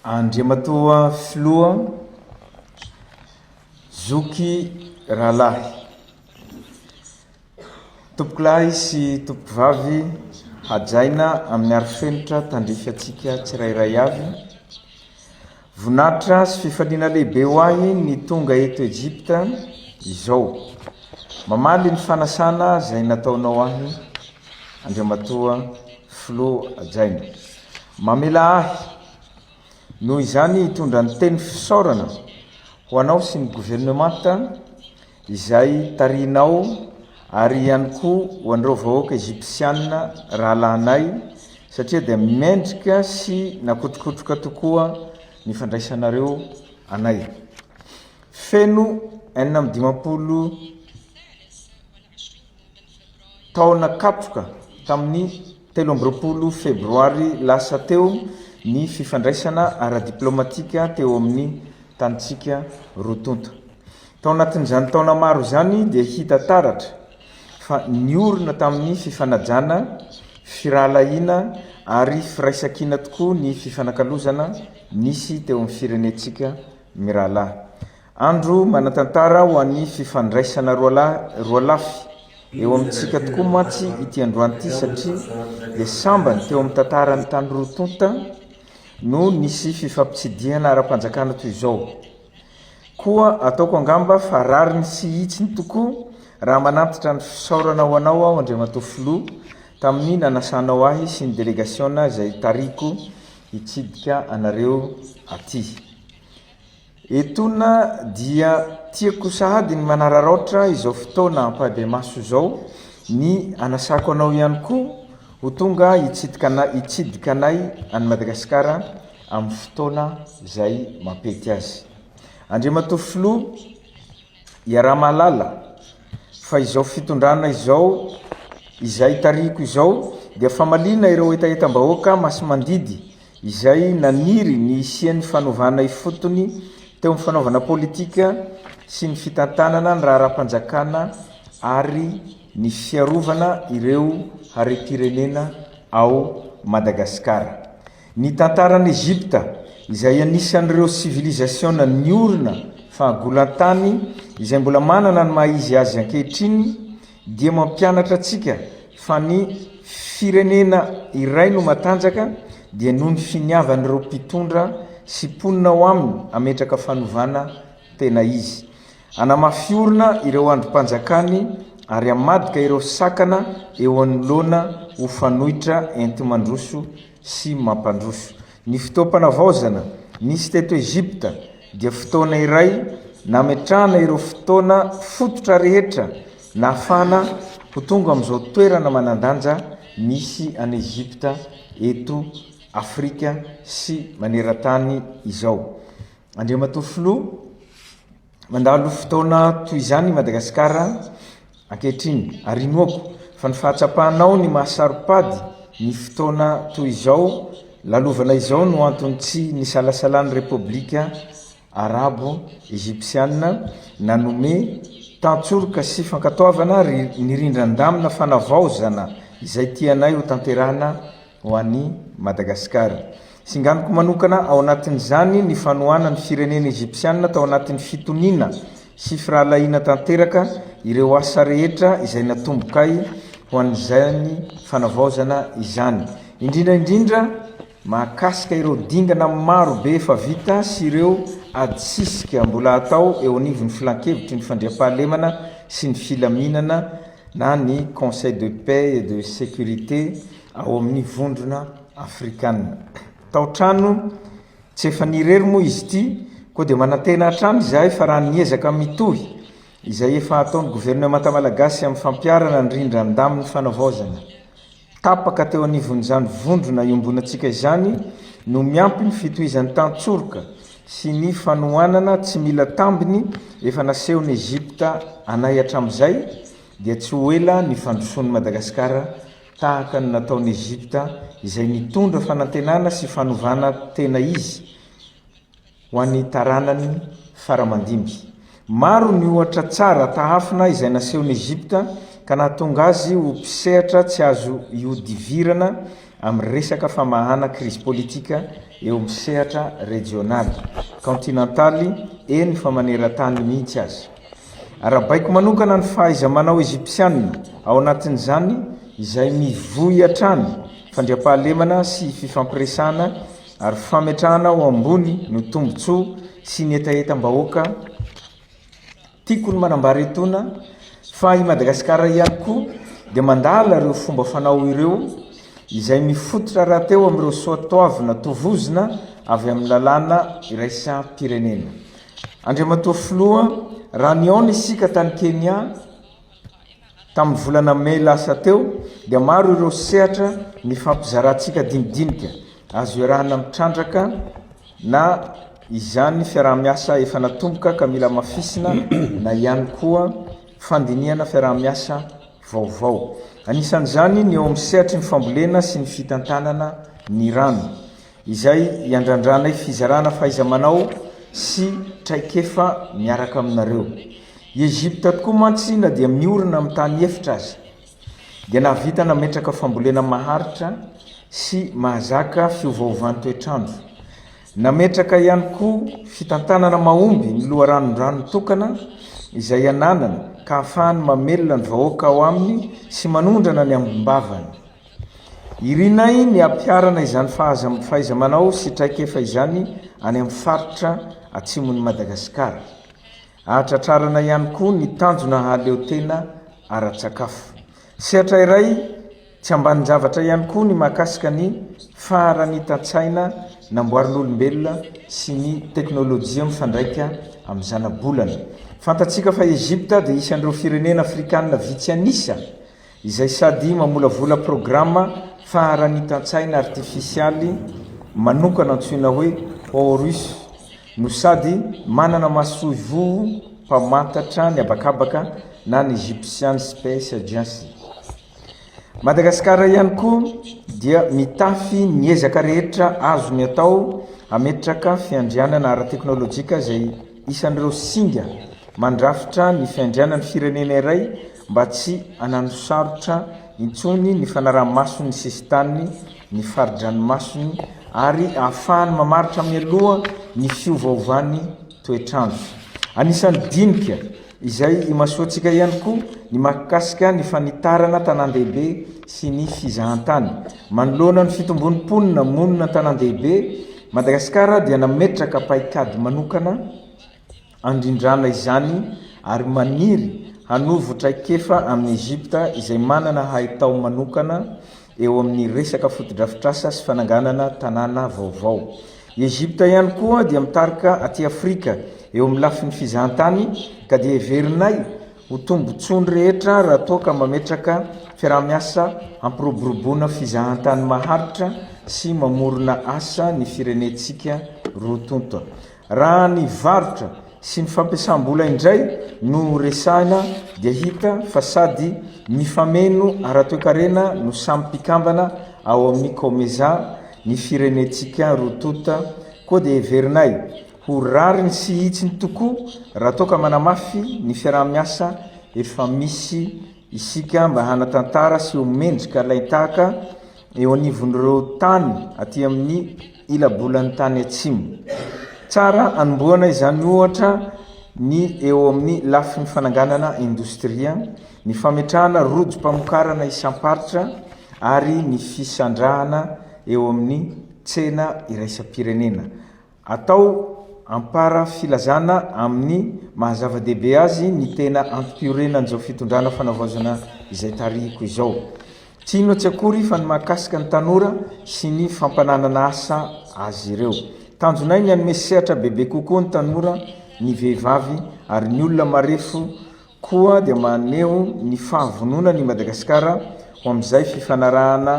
Andriamatoa Filoha Zoky Rahalahy, tompokolahy sy tompovavy hajaina amin'ny arifenitra tandrify atsika tsirairay avy. Vonatra sy fifaliana lehibe ho ahy ny tonga eto Egypta izao. Mamaly ny fanasana izay nataonao ahy, Andriamatoa Filoha hajaina. Mamela ahy noho izany hitondra ny teny fisaorana ho anao sy ny gouvernemanta izay tarihinao ary ihany koa ho an'ireo vahoaka Egyptiana rahalahinay satria dia mendrika sy nakotrokotroka tokoa ny fandraisanareo anay. Feno 450 taona kapoka tamin'ny 13 febroary lasa teo ny fifandraisana ara-diplomatika teo amin'ny tanitsika rotonta. Tao anatin'izany taona maro izany dia hita taratra fa niorina tamin'ny fifanajana, firahalahiana ary firaisankina tokoa ny fifanakalozana nisy teo amin'ny firenentsika mirahalahy. Andro manatantara ho an'ny fifandraisana roa lafy eo amintsika tokoa mantsy ity androany ity satria dia sambany teo amin'ny tantaran'ny tany rotonta no nisy fifampitsidihana ara-panjakana toy izao. Koa ataoko angamba fa rariny sy hitsiny tokoa raha manantitra ny fisaorana ho anao aho Andriamatoa Filoha tamin'ny nanasanao ahy sy ny delegasiona izay tariko hitsidika anareo aty. Etona dia tiako sahady ny manararaotra izao fotoana ampahibemaso izao ny anasako anao ihany koa ho tonga hitsidika anay any Madagasikara amin'ny fotoana izay mampety azy. Andriamatoa Filoha, iaraha mahalala fa izao fitondrana izao izay tariko izao dia famalina ireo etaetam-bahoaka masimandidy izay naniry ny isian'ny fanovana ifotony teo amin'ny fanaovana politika sy ny fitantanana ny raharam-panjakana ary ny fiarovana ireo harem-pirenena ao Madagasikara. Ny tantaran'ny Egypta izay anisan'ireo civilisation niorina fahagolan-tany izay mbola manana ny maha-izy azy ankehitriny dia mampianatra antsika fa ny firenena iray no matanjaka dia noho ny finiavan'ireo mpitondra sy ponina ao aminy ametraka fanovana tena izy. Anamafiorina ireo androm-panjakany ary amadika ireo sakana eo anoloana ho fanohitra enti-mandroso sy mampandroso. Ny fotoam-panavaozana nisy teto Egypta dia fotoana iray nametrahana ireo fotoana fototra rehetra na ahafahana ho tonga amin'izao toerana manandanja misy any Egypta eto Afrika sy maneran-tany izao. Andriamatoa Filoha, mandalo fotoana toy izany Madagasikara ankehitriny ary inoako fa ny fahatsapahanao ny mahasaropady ny fotoana toy izao lalovana izao no antony tsy nisalasalan'ny Repoblika Arabo Egyptiana nanome tantsoroka sy fankatoavana ny rindran-damina fanavaozana izay tianay ho tanterahana ho an'ny Madagasikara. Singaniko manokana ao anatin'izany ny fanohana ny firenena Egyptiana tao anatin'ny fitoniana sy firahalahiana tanteraka ireo asa rehetra izay natombokay ho an'izany fanavaozana izany. Indrindra mahakasika ireo dingana maro be efa vita sy ireo adisisika mbola atao eo anivon'ny filan-kevitry ny fandriam-pahalemana sy ny filaminana na ny Conseil de paix et de sécurité ao amin'ny vondrona afrikanina. Tao-trano tsy efa nirery moa izy ity koa dia manantena hatrany izahay fa raha niezaka mitohy izay efa ataon'ny gouvernemanta malagasy amin'ny fampiarana ny rindran-daminy fanavaozana. Tapaka teo anivon'izany vondrona iombonantsika izany no miampy ny fitohizan'ny tantsoroka sy ny fanohanana tsy mila tambiny efa nasehon'ny Egypta anay hatramin'izay dia tsy ho ela ny fandrosoan'ny Madagasikara tahaka ny nataon'ny Egypta izay nitondra fanantenana sy fanovana tena izy ho an'ny taranany faramandimby. Maro ny ohatra tsara tahafina izay nasehon'ny Egypta ka nahatonga azy ho mpisehatra tsy azo iodivirana amin'ny resaka famahana crise politika eo amin'ny sehatra régionaly continentaly eny fa maneran-tany mihitsy azy. Arabaiko manokana ny fahaiza manao egyptianina ao anatin'izany izay mivoy hatrany fandriam-pahalemana sy fifampiresana ary fametrahana ao ambony no tombontsoa sy ny etaetam-bahoaka. Tiako ny manambara etona fa i Madagasikara ihany koa dia mandala ireo fomba fanao ireo izay mifototra raha teo amin'ireo soatoavina tovozina avy amin'ny lalàna iraisam-pirenena. Andriamatoa filoha raha niaona isika tany Kenya tamin'ny volana May lasa teo dia maro ireo sehatra mifampizarantsika dinidinika azo iarahana mitrandraka na izany fiaraha-miasa efa natomboka ka mila mafisina na ihany koa fandiniana fiaraha-miasa vaovao. Anisan'izany ny eo amin'ny sehatra ny fambolena sy ny fitantanana ny rano izay iandrandranay fizarana fahaiza-manao sy traikefa miaraka aminareo. Egypte tokoa mantsy na dia miorina amin'ny tany efitra azy dia nahavita nametraka fambolena maharitra sy mahazaka fiovaovan'ny toetrandro. Nametraka ihany koa fitantanana mahomby ny loharanon-drano tokana izay ananana ka ahafahany mamelona ny vahoaka ao aminy sy manondrana ny ambavany. Irinay ny ampiarana izany fahaiza-manao sy traikefa izany any amin'ny faritra atsimon'ny Madagasikara. Ahatratrarana ihany koa ny tanjona haleo tena ara-tsakafo. Sehatra iray tsy ambanin-javatra ihany koa ny mahakasika ny faharanitan-tsaina namboarin'olombelona sy ny teknôlôjia mifandraika amin'ny zana-bolana. Fantatsika fa Egypte dia isan'ireo firenena afrikanina vitsy anisa izay sady mamolavola programa faharanitan-tsaina artifisialy manokana antsoina hoe Horus no sady manana masoivo mpamantatra ny abakabaka na ny Egyptian Space Agency. Madagasikara ihany koa dia mitafy ny ezaka rehetra azo ny atao ametraka fiandrianana ara-teknôlôjika izay isan'ireo singa mandrafitra ny fiandrianan'ny firenena iray mba tsy ananosarotra intsony ny fanaraha-masony sesitany ny faridranomasony ary ahafahany mamaritra mialoha ny fiovaovan'ny toetrandro. Anisan'ny dinika izay imasoantsika ihany koa ny mahakasika ny fanitarana tanan-dehibe sy ny fizahantany. Manoloana ny fitombon'ny mponina monina tanan-dehibe, Madagasikara dia nametraka paikady manokana andrindrana izany ary maniry hanovo traikefa amin'ny Egypte izay manana haitao manokana eo amin'ny resaka fotodrafitrasa sy fananganana tanàna vaovao. Egypte ihany koa dia mitarika aty Afrika eo amin'ny lafin'ny fizahantany ka dia heverinay ho tombontsoany rehetra raha toa mametraka fiaraha-miasa ampiroboroboana fizahantany maharitra sy mamorona asa ny firenentsika roa tonta. Raha ny varotra sy ny fampiasam-bola indray no resahina dia hita fa sady mifameno ara-toekarena no samy mpikambana ao amin'ny komeza ny firenentsika roa tonta. Koa dia heverinay ho rariny sy hitsiny tokoa raha toa manamafy ny fiaraha-miasa efa misy isika mba hanatantara sy homendrika laitaka eo anivon'ireo tany aty amin'ny ilabolan'ny tany atsimo. Tsara anomboana izany ohatra ny eo amin'ny lafin'ny fananganana indostria, ny fametrahana rojo-pamokarana isam-paritra ary ny fisandrahana eo amin'ny tsena iraisam-pirenena. Atao ampara filazana amin'ny mahazava-dehibe azy ny tena ampiorenan'izao fitondrana fanavaozana izay tarihiko izao. Tsy ino tsy akory fa ny mahakasika ny tanora sy ny fampananana asa azy ireo. Tanjonay ny anome sehatra bebe kokoa ny tanora, ny vehivavy ary ny olona marefo koa dia maneho ny fahavonona ny Madagasikara ho amin'izay fifanarahana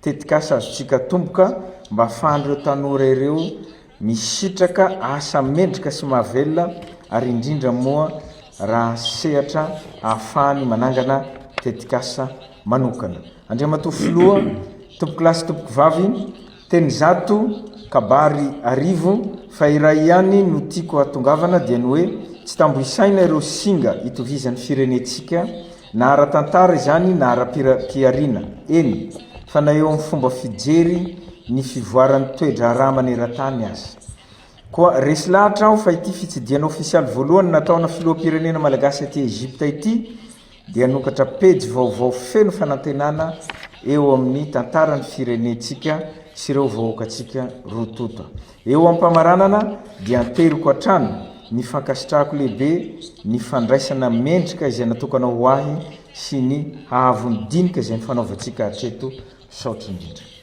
tetikasa azontsika tomboka mba ahafahan'ireo tanora ireo misitraka asa mendrika sy mahavelona ary indrindra moa raha sehatra ahafahany manangana tetikasa manokana. Andriamatoa filoha, tompoko lasy tompoko vavy, teny zato kabary arivo fa iray ihany no tiako hatongavana dia ny hoe tsy tambo isaina ireo singa itovizan'ny firenentsika na ara-tantara izany na ara-piarina. Eny fa na eo amin'ny fomba fijery ny fivoaran'ny toedrara maneran-tany azy. Koa resy lahatra aho fa ity fitsidiana ofisialy voalohany nataona filoham-pirenena malagasy aty Egypta ity dia nokatra pejy vaovao feno fanantenana eo amin'ny tantaran'ny firenentsika sy ireo vahoakantsika rototo. Eo amin'ny mpamaranana dia anteriko hatrany ny fankasitrahako lehibe ny fandraisana mendrika izay natokana ho ahy sy ny hahavony dinika izay ny fanaovantsika hatreto. Saotra indrindra.